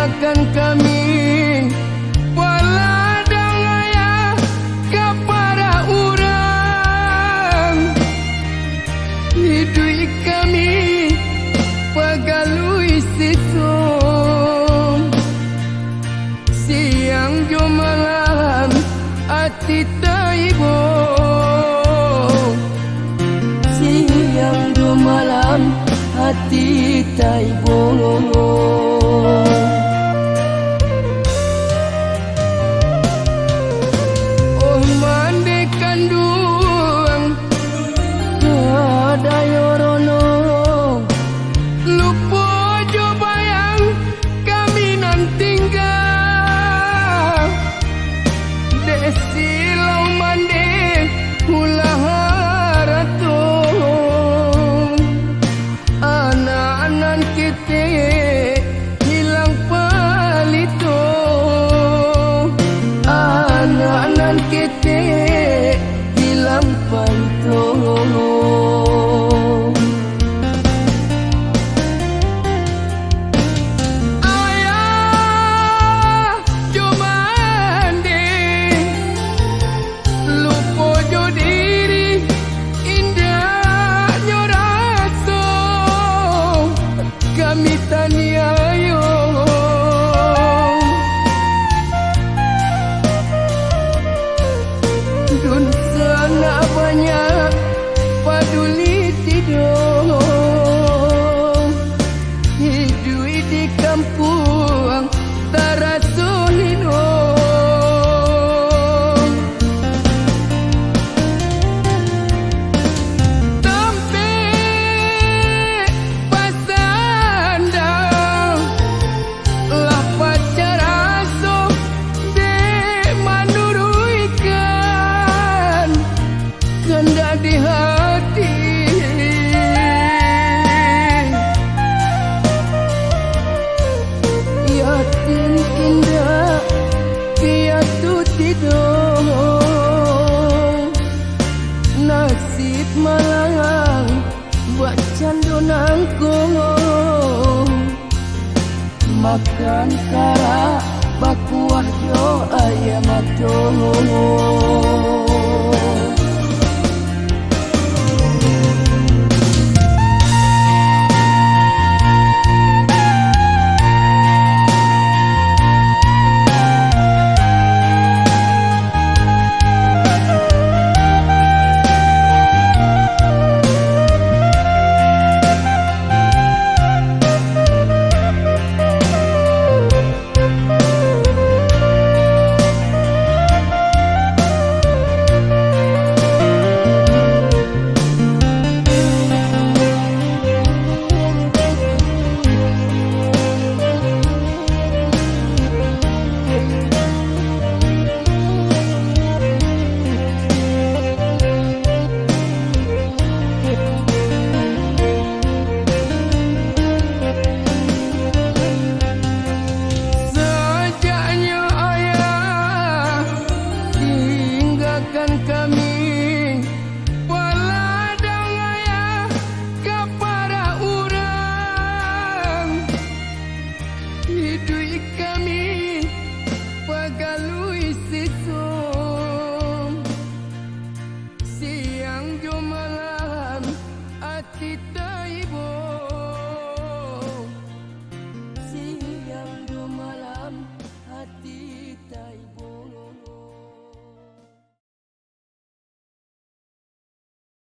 tinggalkan kami wala dangaya kepada orang. Hidup kami pagalui sisong, siang jo malam hati taibo, siang jo malam hati taibo. Oh mande kandung ada yorono, lupa jo bayang kami nan tinggal. Desilau mande ulah harato, anak-anak kita hilang palito, anak-anak kita hilang palito. Ayah jo mande lupo jo diri indah nyo raso, kami taniayo dun sana banyak paduli tidur. Hidup di kampung tarasulino, tampe pasanda lah pacaraso de manuruikan kanda di hati. Yatim indah piatu tidur, nasib malang buat candonangku, makan kara bakuah jo ayam ato. Sejaknya ayah tinggalkan kami wala dangaya kepada orang. Hidup kami pagalui sisong, siang jo malam hati